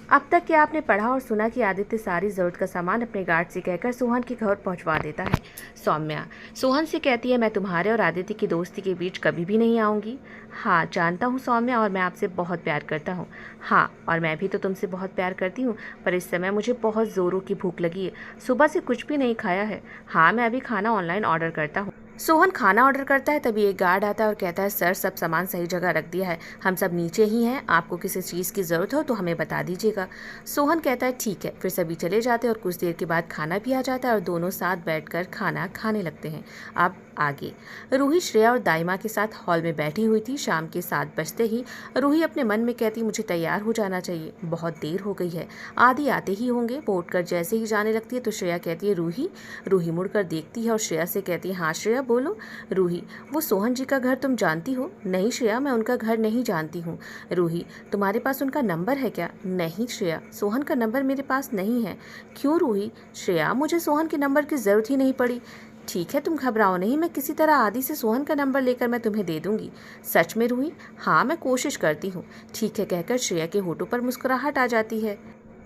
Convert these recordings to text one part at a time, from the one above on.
अब तक क्या आपने पढ़ा और सुना कि आदित्य सारी ज़रूरत का सामान अपने गार्ड से कहकर सोहन के घर पहुंचवा देता है। सौम्या सोहन से कहती है, मैं तुम्हारे और आदित्य की दोस्ती के बीच कभी भी नहीं आऊँगी। हाँ जानता हूँ सौम्या, और मैं आपसे बहुत प्यार करता हूँ। हाँ, और मैं भी तो तुमसे बहुत प्यार करती हूँ, पर इस समय मुझे बहुत ज़ोरों की भूख लगी है। सुबह से कुछ भी नहीं खाया है। हाँ, मैं अभी खाना ऑनलाइन ऑर्डर करता हूँ। सोहन खाना ऑर्डर करता है, तभी एक गार्ड आता है और कहता है, सर सब सामान सही जगह रख दिया है, हम सब नीचे ही हैं, आपको किसी चीज़ की ज़रूरत हो तो हमें बता दीजिएगा। सोहन कहता है ठीक है। फिर सभी चले जाते हैं और कुछ देर के बाद खाना भी आ जाता है और दोनों साथ बैठकर खाना खाने लगते हैं। अब आगे रूही श्रेया और दाइमा के साथ हॉल में बैठी हुई थी। शाम के 7 बजते ही रूही अपने मन में कहती, मुझे तैयार हो जाना चाहिए, बहुत देर हो गई है, आदि आते ही होंगे। वो उठकर जैसे ही जाने लगती है तो श्रेया कहती है, रूही। रूही मुड़कर देखती है और श्रेया से कहती है, हाँ श्रेया बोलो। रूही, वो सोहन जी का घर तुम जानती हो? नहीं श्रेया, मैं उनका घर नहीं जानती हूँ। रूही, तुम्हारे पास उनका नंबर है क्या? नहीं श्रेया, सोहन का नंबर मेरे पास नहीं है। क्यों रूही? श्रेया, मुझे सोहन के नंबर की ज़रूरत ही नहीं पड़ी। ठीक है, तुम घबराओ नहीं, मैं किसी तरह आदि से सोहन का नंबर लेकर मैं तुम्हें दे दूंगी। सच में रूही? हाँ, मैं कोशिश करती हूँ। ठीक है कहकर श्रेया के होठों पर मुस्कुराहट आ जाती है।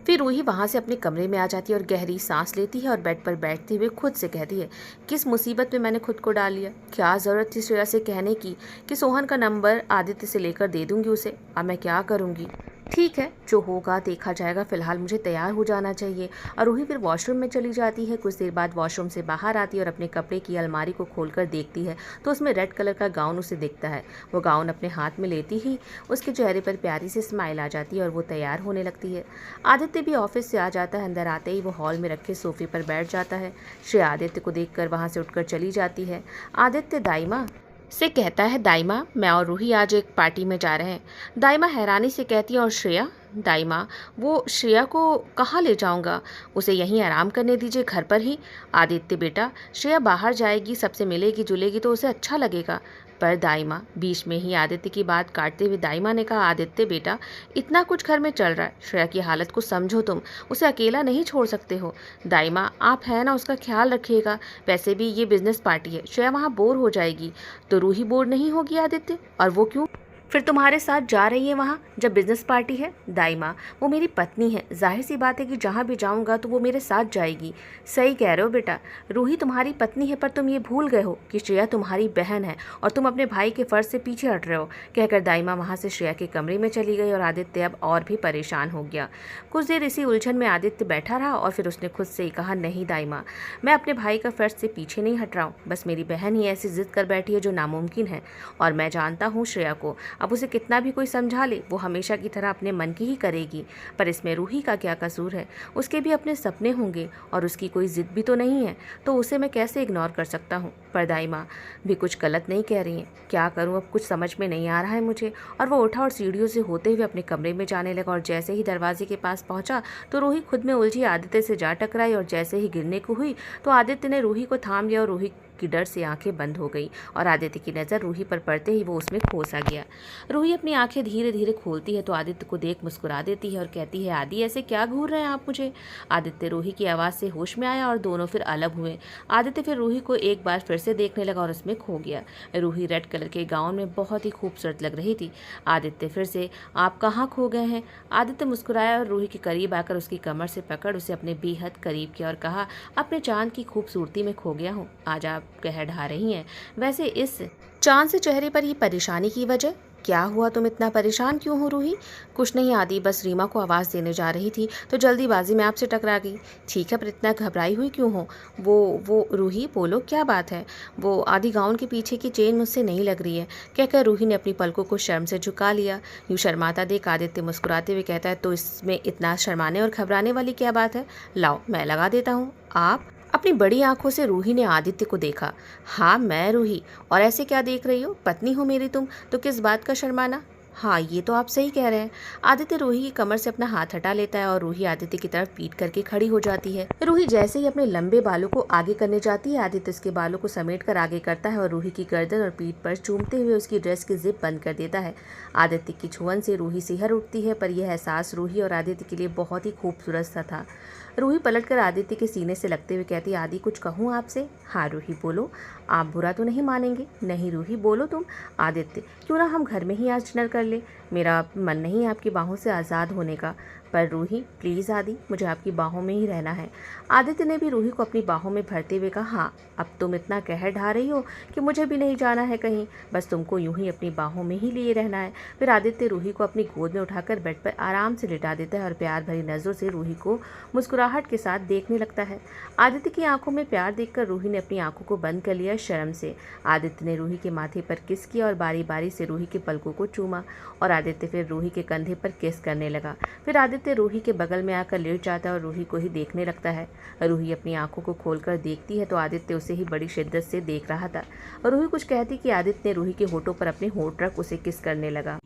फिर रूही वहाँ से अपने कमरे में आ जाती है और गहरी सांस लेती है और बेड पर बैठते हुए खुद से कहती है, किस मुसीबत में मैंने खुद को डाल लिया। क्या ज़रूरत थी श्रेया से कहने की कि सोहन का नंबर आदित्य से लेकर दे दूंगी उसे। अब मैं क्या करूँगी? ठीक है, जो होगा देखा जाएगा, फिलहाल मुझे तैयार हो जाना चाहिए। और रूही फिर वॉशरूम में चली जाती है। कुछ देर बाद वॉशरूम से बाहर आती है और अपने कपड़े की अलमारी को खोलकर देखती है तो उसमें रेड कलर का गाउन उसे दिखता है। वो गाउन अपने हाथ में लेती ही उसके चेहरे पर प्यारी सी स्माइल आ जाती है और वो तैयार होने लगती है। आदित्य भी ऑफिस से आ जाता है। अंदर आते ही वो हॉल में रखे सोफे पर बैठ जाता है। श्रेया आदित्य को देखकर वहाँ से उठकर चली जाती है। आदित्य दाइमा से कहता है, दाइमा मैं और रूही आज एक पार्टी में जा रहे हैं। दाइमा हैरानी से कहती है, और श्रेया? दाइमा, वो श्रेया को कहाँ ले जाऊंगा? उसे यहीं आराम करने दीजिए, घर पर ही। आदित्य बेटा, श्रेया बाहर जाएगी, सबसे मिलेगी जुलेगी तो उसे अच्छा लगेगा। पर दाइमा, बीच में ही आदित्य की बात काटते हुए दाइमा ने कहा, आदित्य बेटा, इतना कुछ घर में चल रहा है, श्रेया की हालत को समझो, तुम उसे अकेला नहीं छोड़ सकते हो। दाइमा, आप है ना, उसका ख्याल रखिएगा। वैसे भी ये बिजनेस पार्टी है, श्रेया वहाँ बोर हो जाएगी। तो रूही बोर नहीं होगी आदित्य? और वो क्यों फिर तुम्हारे साथ जा रही है वहाँ जब बिजनेस पार्टी है? दाइमा, वो मेरी पत्नी है, जाहिर सी बात है कि जहाँ भी जाऊँगा तो वो मेरे साथ जाएगी। सही कह रहे हो बेटा, रूही तुम्हारी पत्नी है, पर तुम ये भूल गए हो कि श्रेया तुम्हारी बहन है और तुम अपने भाई के फर्ज से पीछे हट रहे हो। कहकर दाइमा वहाँ से श्रेया के कमरे में चली गई और आदित्य अब और भी परेशान हो गया। कुछ देर इसी उलझन में आदित्य बैठा रहा और फिर उसने खुद से ही कहा, नहीं दाइमा, मैं अपने भाई का फर्ज से पीछे नहीं हट रहा हूँ, बस मेरी बहन ही ऐसी जिद कर बैठी है जो नामुमकिन है। और मैं जानता हूँ श्रेया को, अब उसे कितना भी कोई समझा ले वो हमेशा की तरह अपने मन की ही करेगी। पर इसमें रूही का क्या कसूर है? उसके भी अपने सपने होंगे और उसकी कोई जिद भी तो नहीं है, तो उसे मैं कैसे इग्नोर कर सकता हूँ? पर दाइमा भी कुछ गलत नहीं कह रही हैं। क्या करूँ, अब कुछ समझ में नहीं आ रहा है मुझे। और वो उठा और सीढ़ियों से होते हुए अपने कमरे में जाने लगा और जैसे ही दरवाजे के पास पहुंचा तो रूही खुद में उलझी आदित्य से जा टकराई और जैसे ही गिरने को हुई तो आदित्य ने रूही को थाम लिया और रूही की डर से आंखें बंद हो गई और आदित्य की नज़र रूही पर पड़ते ही वो उसमें खो सा गया। रूही अपनी आंखें धीरे धीरे खोलती है तो आदित्य को देख मुस्कुरा देती है और कहती है, आदि ऐसे क्या घूर रहे हैं आप मुझे? आदित्य रूही की आवाज़ से होश में आया और दोनों फिर अलग हुए। आदित्य फिर रूही को एक बार फिर से देखने लगा और उसमें खो गया। रूही रेड कलर के गाउन में बहुत ही खूबसूरत लग रही थी। आदित्य फिर से, आप कहाँ खो गए हैं? आदित्य मुस्कुराया और रूही के करीब आकर उसकी कमर से पकड़ उसे अपने बेहद करीब किया और कहा, अपने चांद की खूबसूरती में खो गया हूँ, आज आप कह ढा रही हैं। वैसे इस चांद से चेहरे पर ये परेशानी की वजह क्या हुआ? तुम इतना परेशान क्यों हो रूही? कुछ नहीं आदि, बस रीमा को आवाज़ देने जा रही थी तो जल्दीबाजी में आपसे टकरा गई। ठीक है, पर इतना घबराई हुई क्यों हो? वो रूही बोलो, क्या बात है? वो आदि, गाउन के पीछे की चेन मुझसे नहीं लग रही है। कहकर रूही ने अपनी पलकों को शर्म से झुका लिया। यूँ शर्माता देख आदित्य मुस्कुराते हुए कहता है, तो इसमें इतना शर्माने और घबराने वाली क्या बात है? लाओ मैं लगा देता हूँ। आप? अपनी बड़ी आंखों से रूही ने आदित्य को देखा। हाँ मैं रूही, और ऐसे क्या देख रही हो? पत्नी हो मेरी तुम, तो किस बात का शर्माना? हाँ ये तो आप सही कह रहे हैं। आदित्य रूही की कमर से अपना हाथ हटा लेता है और रूही आदित्य की तरफ पीट करके खड़ी हो जाती है। रूही जैसे ही अपने लंबे बालों को आगे करने जाती है, आदित्य उसके बालों को समेट कर आगे करता है और रूही की गर्दन और पीठ पर चूमते हुए उसकी ड्रेस की जिप बंद कर देता है। आदित्य की छुअन से रूही सिहर उठती है, पर यह एहसास रूही और आदित्य के लिए बहुत ही खूबसूरत सा था। रूही पलटकर आदित्य के सीने से लगते हुए कहती, आदि कुछ कहूँ आपसे? हाँ रूही बोलो, आप बुरा तो नहीं मानेंगे? नहीं रूही बोलो तुम। आदित्य, क्यों ना हम घर में ही आज डिनर कर ले? मेरा मन नहीं है आपकी बाहों से आज़ाद होने का। पर रूही प्लीज़ आदि, मुझे आपकी बाहों में ही रहना है। आदित्य ने भी रूही को अपनी बाहों में भरते हुए कहा, हाँ अब तुम इतना कहर ढा रही हो कि मुझे भी नहीं जाना है कहीं, बस तुमको यूं ही अपनी बाहों में ही लिए रहना है। फिर आदित्य रूही को अपनी गोद में उठाकर बेड पर आराम से लिटा देता है और प्यार भरी नज़रों से रूही को मुस्कुराहट के साथ देखने लगता है। आदित्य की आंखों में प्यार देखकर रूही ने अपनी आंखों को बंद कर लिया शर्म से। आदित्य ने रूही के माथे पर किस किया और बारी बारी से रूही के पलकों को चूमा और आदित्य फिर रूही के कंधे पर किस करने लगा। फिर आदित्य रूही के बगल में आकर लेट जाता है और रूही को ही देखने लगता है। रूही अपनी आंखों को खोलकर देखती है तो आदित्य उसे ही बड़ी शिद्दत से देख रहा था। रूही कुछ कहती कि आदित्य ने रूही के होठों पर अपने होठ रख उसे किस करने लगा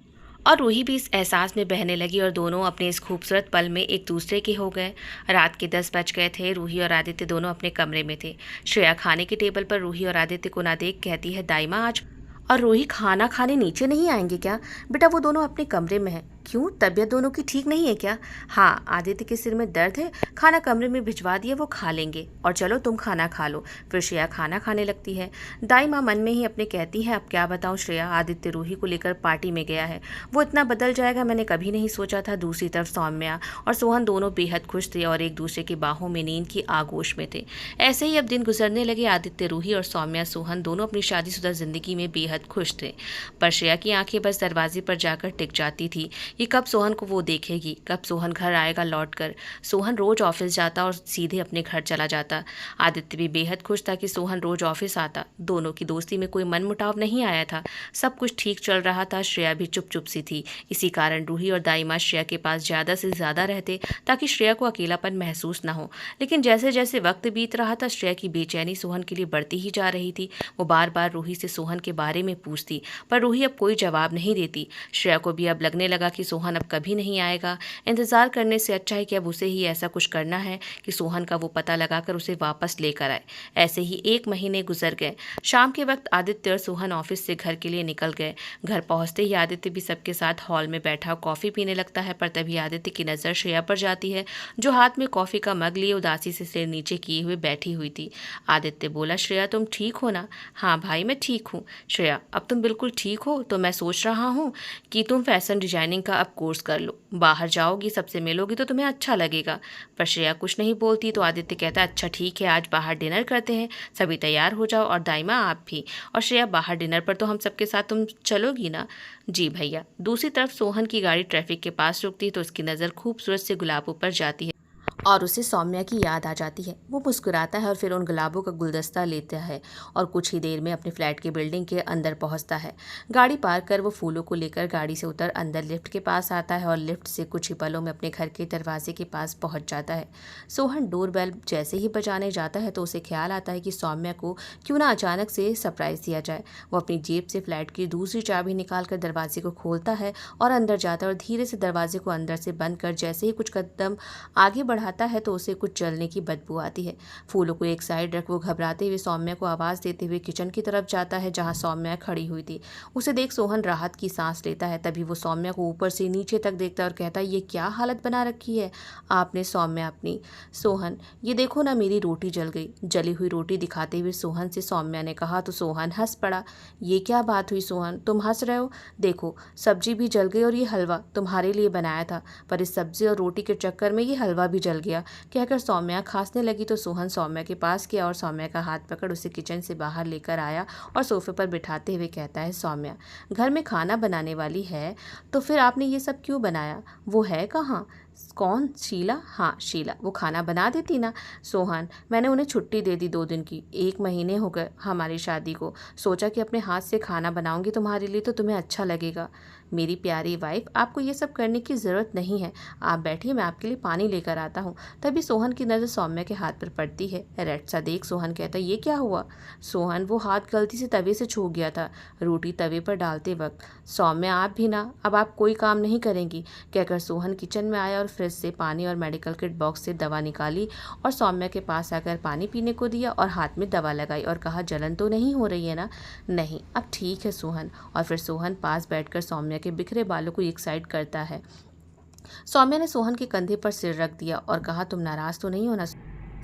और रूही भी इस एहसास में बहने लगी और दोनों अपने इस खूबसूरत पल में एक दूसरे के हो गए। रात के 10 बज गए थे। रूही और आदित्य दोनों अपने कमरे में थे। श्रेया खाने की टेबल पर रूही और आदित्य को ना देख कहती है, दाइमा आज। और रूही खाना खाने नीचे नहीं आएंगे क्या? बेटा वो दोनों अपने कमरे में हैं। क्यों, तबीयत दोनों की ठीक नहीं है क्या? हाँ, आदित्य के सिर में दर्द है, खाना कमरे में भिजवा दिया, वो खा लेंगे। और चलो तुम खाना खा लो। फिर श्रेया खाना खाने लगती है। दाई माँ मन में ही अपने कहती है, अब क्या बताऊँ श्रेया, आदित्य रूही को लेकर पार्टी में गया है, वो इतना बदल जाएगा मैंने कभी नहीं सोचा था। दूसरी तरफ सौम्या और सोहन दोनों बेहद खुश थे और एक दूसरे की बाहों में नींद की आगोश में थे। ऐसे ही अब दिन गुजरने लगे। आदित्य रूही और सौम्या सोहन दोनों अपनी शादीशुदा जिंदगी में बेहद खुश थे। पर श्रेया की आंखें बस दरवाजे पर जाकर टिक जाती थी। ये कब सोहन को वो देखेगी, कब सोहन घर आएगा लौट कर। सोहन रोज ऑफिस जाता और सीधे अपने घर चला जाता। आदित्य भी बेहद खुश था कि सोहन रोज ऑफिस आता। दोनों की दोस्ती में कोई मनमुटाव नहीं आया था, सब कुछ ठीक चल रहा था। श्रेया भी चुप चुप सी थी। इसी कारण रूही और दाई श्रेया के पास ज़्यादा से ज़्यादा रहते ताकि श्रेया को अकेलापन महसूस न हो। लेकिन जैसे जैसे वक्त बीत रहा था श्रेया की बेचैनी सोहन के लिए बढ़ती ही जा रही थी। वो बार बार रूही से सोहन के बारे में पूछती पर रूही अब कोई जवाब नहीं देती। श्रेया को भी अब लगने लगा कि सोहन अब कभी नहीं आएगा। इंतजार करने से अच्छा है कि अब उसे ही ऐसा कुछ करना है कि सोहन का वो पता लगाकर उसे वापस लेकर आए। ऐसे ही 1 महीने गुजर गए। शाम के वक्त आदित्य और सोहन ऑफिस से घर के लिए निकल गए। घर पहुंचते ही आदित्य भी सबके साथ हॉल में बैठा कॉफी पीने लगता है। पर तभी आदित्य की नज़र श्रेया पर जाती है जो हाथ में कॉफी का मग लिए उदासी से सिर नीचे किए हुए बैठी हुई थी। आदित्य बोला, श्रेया तुम ठीक हो ना? हाँ भाई मैं ठीक हूँ। श्रेया अब तुम बिल्कुल ठीक हो तो मैं सोच रहा हूँ कि तुम फैशन डिजाइनिंग का अब कोर्स कर लो, बाहर जाओगी सबसे मिलोगी तो तुम्हें अच्छा लगेगा। पर श्रेया कुछ नहीं बोलती तो आदित्य कहता है, अच्छा ठीक है आज बाहर डिनर करते हैं, सभी तैयार हो जाओ और दाइमा आप भी। और श्रेया बाहर डिनर पर तो हम सबके साथ तुम चलोगी ना? जी भैया। दूसरी तरफ सोहन की गाड़ी ट्रैफिक के पास रुकती है तो उसकी नज़र खूबसूरत से गुलाबों पर जाती है और उसे सौम्या की याद आ जाती है। वो मुस्कुराता है और फिर उन गुलाबों का गुलदस्ता लेता है और कुछ ही देर में अपने फ्लैट की बिल्डिंग के अंदर पहुंचता है। गाड़ी पार्क कर वो फूलों को लेकर गाड़ी से उतर अंदर लिफ्ट के पास आता है और लिफ्ट से कुछ ही पलों में अपने घर के दरवाजे के पास पहुंच जाता है। सोहन डोरबेल जैसे ही बजाने जाता है तो उसे ख्याल आता है कि सौम्या को क्यों ना अचानक से सरप्राइज दिया जाए। वो अपनी जेब से फ्लैट की दूसरी चाबी निकाल कर दरवाजे को खोलता है और अंदर जाता है और धीरे से दरवाजे को अंदर से बंद कर जैसे ही कुछ कदम आगे बढ़ाता है तो उसे कुछ जलने की बदबू आती है। फूलों को एक साइड रख वो घबराते हुए सौम्या को आवाज़ देते हुए किचन की तरफ जाता है जहां सौम्या खड़ी हुई थी। उसे देख सोहन राहत की सांस लेता है। तभी वो सौम्या को ऊपर से नीचे तक देखता है और कहता है, ये क्या हालत बना रखी है आपने सौम्या अपनी? सोहन, ये देखो ना मेरी रोटी जल गई। जली हुई रोटी दिखाते हुए सोहन से सौम्या ने कहा तो सोहन हंस पड़ा। ये क्या बात हुई सोहन, तुम हंस रहे हो? देखो सब्जी भी जल गई और ये हलवा तुम्हारे लिए बनाया था, पर इस सब्जी और रोटी के चक्कर में ये हलवा भी जल गया। कहकर सौम्या खांसने लगी तो सोहन सौम्या के पास गया और सौम्या का हाथ पकड़ उसे किचन से बाहर लेकर आया और सोफे पर बिठाते हुए कहता है, सौम्या घर में खाना बनाने वाली है तो फिर आपने ये सब क्यों बनाया? वो है कहाँ? कौन? शीला? हाँ शीला, वो खाना बना देती ना। सोहन, मैंने उन्हें छुट्टी दे दी 2 दिन की। 1 महीने हो गए हमारी शादी को, सोचा कि अपने हाथ से खाना बनाऊंगी तुम्हारे लिए तो तुम्हें अच्छा लगेगा। मेरी प्यारी वाइफ, आपको ये सब करने की ज़रूरत नहीं है, आप बैठिए मैं आपके लिए पानी लेकर आता हूँ। तभी सोहन की नज़र सौम्या के हाथ पर पड़ती है। रेड सा देख सोहन कहता है, ये क्या हुआ? सोहन, वो हाथ गलती से तवे से छू गया था रोटी तवे पर डालते वक्त। सौम्या आप भी ना, अब आप कोई काम नहीं करेंगी। कहकर सोहन किचन में आया और फ्रिज से पानी और मेडिकल किट बॉक्स से दवा निकाली और सौम्या के पास आकर पानी पीने को दिया और हाथ में दवा लगाई और कहा, जलन तो नहीं हो रही है ना? नहीं, अब ठीक है सोहन। और फिर सोहन पास बैठकर सौम्या के बिखरे बालों को एक साइड करता है। सौम्या ने सोहन के कंधे पर सिर रख दिया और कहा, तुम नाराज तो नहीं हो ना?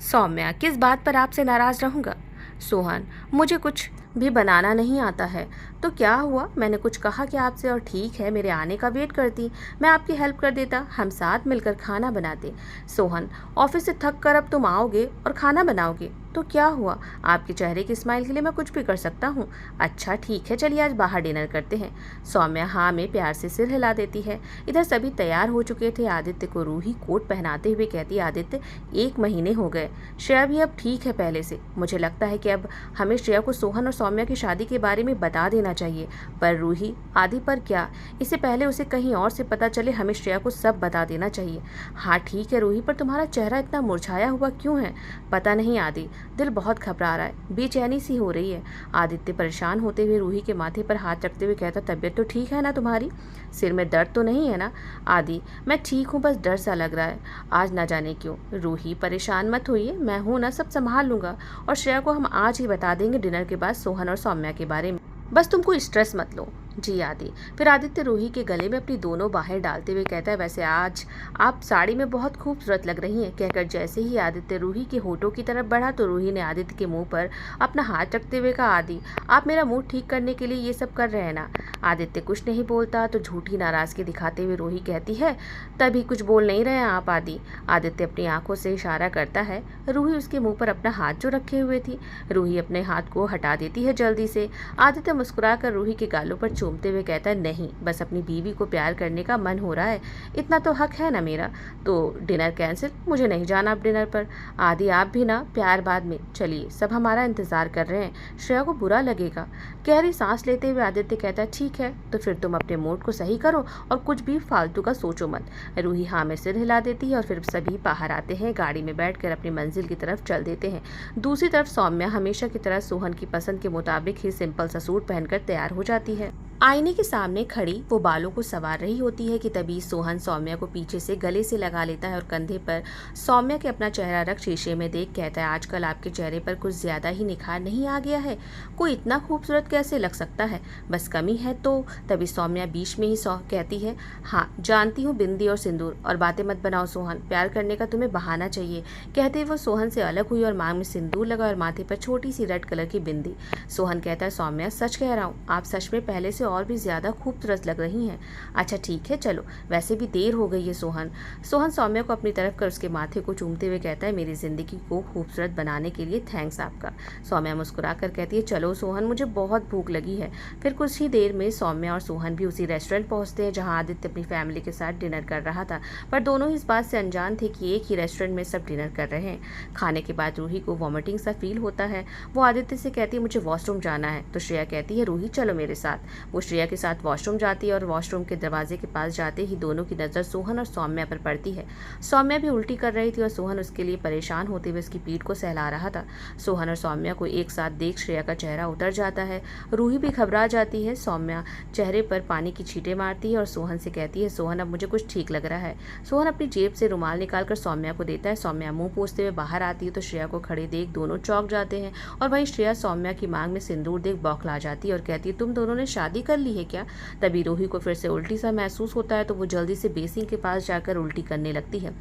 सौम्या, किस बात पर आपसे नाराज रहूंगा? सोहन, मुझे कुछ भी बनाना नहीं आता है। तो क्या हुआ, मैंने कुछ कहा कि आपसे? और ठीक है, मेरे आने का वेट करती, मैं आपकी हेल्प कर देता, हम साथ मिलकर खाना बनाते। सोहन, ऑफिस से थक कर अब तुम आओगे और खाना बनाओगे तो क्या हुआ? आपके चेहरे की स्माइल के लिए मैं कुछ भी कर सकता हूँ। अच्छा ठीक है, चलिए आज बाहर डिनर करते हैं। सौम्या हाँ में प्यार से सिर हिला देती है। इधर सभी तैयार हो चुके थे। आदित्य को रूही कोट पहनाते हुए कहती, आदित्य 1 महीने हो गए, श्रेया भी अब ठीक है पहले से। मुझे लगता है कि अब हमें श्रेया को सोहन और सौम्या की शादी के बारे में बता देना चाहिए। पर रूही, आदि पर क्या, इससे पहले उसे कहीं और से पता चले, हमें श्रेया को सब बता देना चाहिए। हाँ ठीक है रूही, पर तुम्हारा चेहरा इतना मुरझाया हुआ क्यों है? पता नहीं आदि, दिल बहुत घबरा रहा है, बेचैनी सी हो रही है। आदित्य परेशान होते हुए रूही के माथे पर हाथ रखते हुए कहता, तबीयत तो ठीक है ना तुम्हारी? सिर में दर्द तो नहीं है ना? आदि, मैं ठीक हूँ, बस डर सा लग रहा है आज, ना जाने क्यों। रूही, परेशान मत होइए, मैं हूँ ना, सब संभाल लूंगा। और श्रेया को हम आज ही बता देंगे डिनर के बाद सोहन और सौम्या के बारे में, बस तुम कोई स्ट्रेस मत लो। जी आदि। फिर आदित्य रूही के गले में अपनी दोनों बाहें डालते हुए कहता है, वैसे आज आप साड़ी में बहुत खूबसूरत लग रही हैं। कहकर जैसे ही आदित्य रूही के होठों की तरफ बढ़ा तो रूही ने आदित्य के मुंह पर अपना हाथ रखते हुए कहा, आदि आप मेरा मूड ठीक करने के लिए ये सब कर रहे हैं ना? आदित्य कुछ नहीं बोलता तो झूठी नाराजगी दिखाते हुए रूही कहती है, तभी कुछ बोल नहीं रहे हैं आप आदि? आदित्य अपनी आंखों से इशारा करता है। रूही उसके मुंह पर अपना हाथ जो रखे हुए थी, रूही अपने हाथ को हटा देती है जल्दी से। आदित्य मुस्कुराकर रूही के गालों पर चूमते हुए कहता है, नहीं, बस अपनी बीवी को प्यार करने का मन हो रहा है, इतना तो हक है ना मेरा। तो डिनर कैंसिल, मुझे नहीं जाना अब डिनर पर। आदि आप भी ना, प्यार बाद में, चलिए सब हमारा इंतजार कर रहे हैं, श्रेया को बुरा लगेगा। गहरी सांस लेते हुए आदित्य कहता है, ठीक है, तो फिर तुम अपने मूड को सही करो और कुछ भी फालतू का सोचो मत। रूही हाँ में सिर हिला देती है और फिर सभी बाहर आते हैं। गाड़ी में बैठकर अपनी मंजिल की तरफ चल देते हैं। दूसरी तरफ सौम्या हमेशा की तरह सोहन की पसंद के मुताबिक ही सिंपल सा सूट पहनकर तैयार हो जाती है। आईने के सामने खड़ी वो बालों को संवार रही होती है कि तभी सोहन सौम्या को पीछे से गले से लगा लेता है और कंधे पर सौम्या के अपना चेहरा रख शीशे में देख कहता है, आजकल आपके चेहरे पर कुछ ज्यादा ही निखार नहीं आ गया है? कोई इतना खूबसूरत कैसे लग सकता है? बस कमी है तो? तभी सौम्या बीच में ही कहती है, हाँ जानती हूँ, बिंदी और सिंदूर और बातें मत बनाओ सोहन, प्यार करने का तुम्हें बहाना चाहिए। कहते वो सोहन से अलग हुई और मांग में सिंदूर लगा और माथे पर छोटी सी रेड कलर की बिंदी। सोहन कहता है, सौम्या सच कह रहा हूँ, आप सच में पहले से और भी ज्यादा खूबसूरत लग रही हैं। अच्छा ठीक है, चलो, वैसे भी देर हो गई है सोहन। सोहन सौम्या को अपनी तरफ कर उसके माथे को चूमते हुए कहता है, मेरी जिंदगी को खूबसूरत बनाने के लिए थैंक्स आपका। सौम्या मुस्कुरा कर कहती है, चलो सोहन, मुझे बहुत भूख लगी है। फिर कुछ ही देर में सौम्या और सोहन भी उसी रेस्टोरेंट पहुंचते हैं जहां आदित्य अपनी फैमिली के साथ डिनर कर रहा था। पर दोनों इस बात से अनजान थे कि एक ही रेस्टोरेंट में सब डिनर कर रहे हैं। खाने के बाद रूही को वॉमिटिंग सा फील होता है। वो आदित्य से कहती है, मुझे वॉशरूम जाना है। तो श्रेया कहती है, रूही चलो मेरे साथ। वो श्रेया के साथ वॉशरूम जाती है और वॉशरूम के दरवाजे के पास जाते ही दोनों की नज़र सोहन और सौम्या पर पड़ती है। सौम्या भी उल्टी कर रही थी और सोहन उसके लिए परेशान होते हुए उसकी पीठ को सहला रहा था। सोहन और सौम्या को एक साथ देख श्रेया का चेहरा उतर जाता है। रूही भी घबरा जाती है। सौम्या चेहरे पर पानी की छींटें मारती है और सोहन से कहती है, सोहन अब मुझे कुछ ठीक लग रहा है। सोहन अपनी जेब से रुमाल निकालकर सौम्या को देता है। सौम्या मुंह पोंछते हुए बाहर आती है तो श्रेया को खड़े देख दोनों चौंक जाते हैं और वहीं श्रेया सौम्या की मांग में सिंदूर देख बौखला जाती है और कहती है, तुम दोनों ने शादी कर ली है क्या? तभी रूही को फिर से उल्टी सा महसूस होता है तो वो जल्दी से बेसिन के पास जाकर उल्टी करने लगती है।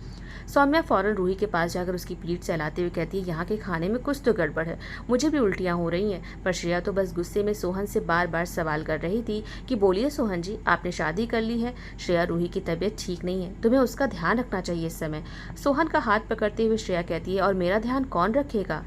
सौम्या फौरन रूही के पास जाकर उसकी पीठ सहलाते हुए कहती है, यहाँ के खाने में कुछ तो गड़बड़ है, मुझे भी उल्टियाँ हो रही हैं। पर श्रेया तो बस गुस्से में सोहन से बार बार सवाल कर रही थी कि बोलिए सोहन जी, आपने शादी कर ली है? श्रेया, रूही की तबीयत ठीक नहीं है, तुम्हें उसका ध्यान रखना चाहिए इस समय। सोहन का हाथ पकड़ते हुए श्रेया कहती है, और मेरा ध्यान कौन रखेगा?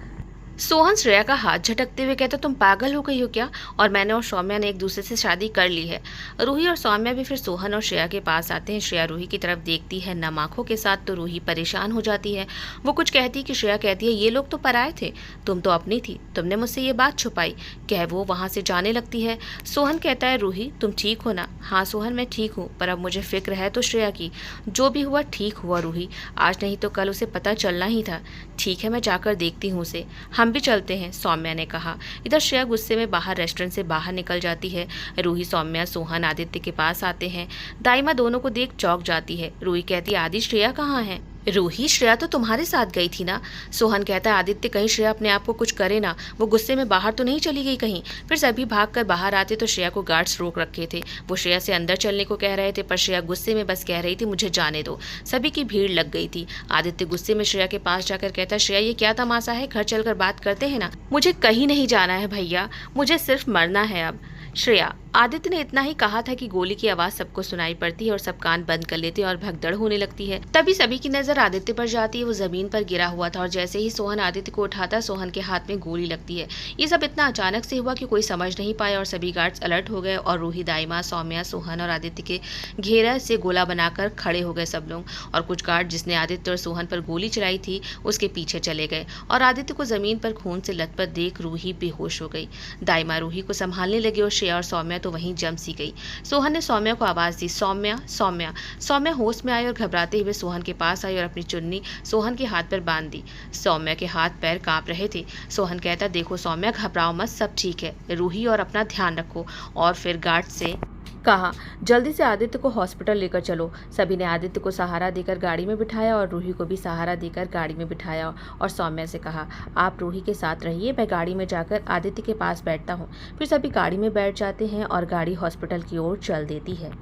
सोहन श्रेया का हाथ झटकते हुए कहता, तुम पागल हो गई हो क्या? और मैंने और सौम्या ने एक दूसरे से शादी कर ली है। रूही और सौम्या भी फिर सोहन और श्रेया के पास आते हैं। श्रेया रूही की तरफ देखती है नम आंखों के साथ तो रूही परेशान हो जाती है। वो कुछ कहती कि श्रेया कहती है, ये लोग तो पराए थे, तुम तो अपनी थी, तुमने मुझसे ये बात छुपाई। कह वो वहाँ से जाने लगती है। सोहन कहता है, रूही तुम ठीक हो ना? हाँ सोहन, मैं ठीक हूँ, पर अब मुझे फिक्र है तो श्रेया की। जो भी हुआ ठीक हुआ रूही, आज नहीं तो कल उसे पता चलना ही था। ठीक है, मैं जाकर देखती हूँ उसे, हम भी चलते हैं, सौम्या ने कहा। इधर श्रेया गुस्से में बाहर रेस्टोरेंट से बाहर निकल जाती है। रूही, सौम्या, सोहन आदित्य के पास आते हैं। दाइमा दोनों को देख चौंक जाती है। रूही कहती है, आदि श्रेया कहाँ है? रूही, श्रेया तो तुम्हारे साथ गई थी ना? सोहन कहता है आदित्य कहीं श्रेया अपने आप को कुछ करे ना, वो गुस्से में बाहर तो नहीं चली गई कहीं। फिर सभी भागकर बाहर आते तो श्रेया को गार्ड्स रोक रखे थे। वो श्रेया से अंदर चलने को कह रहे थे पर श्रेया गुस्से में बस कह रही थी मुझे जाने दो। सभी की भीड़ लग गई थी। आदित्य गुस्से में श्रेया के पास जाकर कहता है श्रेया ये क्या तमाशा है, घर चलकर बात करते हैं ना। मुझे कहीं नहीं जाना है भैया, मुझे सिर्फ मरना है अब। श्रेया, आदित्य ने इतना ही कहा था कि गोली की आवाज सबको सुनाई पड़ती है और सब कान बंद कर लेते हैं और भगदड़ होने लगती है। तभी सभी की नजर आदित्य पर जाती है। वो जमीन पर गिरा हुआ था और जैसे ही सोहन आदित्य को उठाता सोहन के हाथ में गोली लगती है। ये सब इतना अचानक से हुआ कि कोई समझ नहीं पाया और सभी गार्ड्स अलर्ट हो गए और रूही, दाइमा, सौम्या, सोहन और आदित्य के घेरा से गोला बनाकर खड़े हो गए सब लोग। और कुछ गार्ड जिसने आदित्य और सोहन पर गोली चलाई थी उसके पीछे चले गए और आदित्य को जमीन पर खून से लथपथ देख रूही बेहोश हो गई। दाइमा रूही को संभालने लगी और श्रेया और सौम्या तो वहीं जम सी गई। सोहन ने सौम्या को आवाज दी, सौम्या सौम्या। सौम्या होश में आई और घबराते हुए सोहन के पास आई और अपनी चुन्नी सोहन के हाथ पर बांध दी। सौम्या के हाथ पैर कांप रहे थे। सोहन कहता देखो सौम्या घबराओ मत, सब ठीक है, रूही और अपना ध्यान रखो। और फिर गार्ड से कहा जल्दी से आदित्य को हॉस्पिटल लेकर चलो। सभी ने आदित्य को सहारा देकर गाड़ी में बिठाया और रूही को भी सहारा देकर गाड़ी में बिठाया और सौम्या से कहा आप रूही के साथ रहिए, मैं गाड़ी में जाकर आदित्य के पास बैठता हूँ। फिर सभी गाड़ी में बैठ जाते हैं और गाड़ी हॉस्पिटल की ओर चल देती है।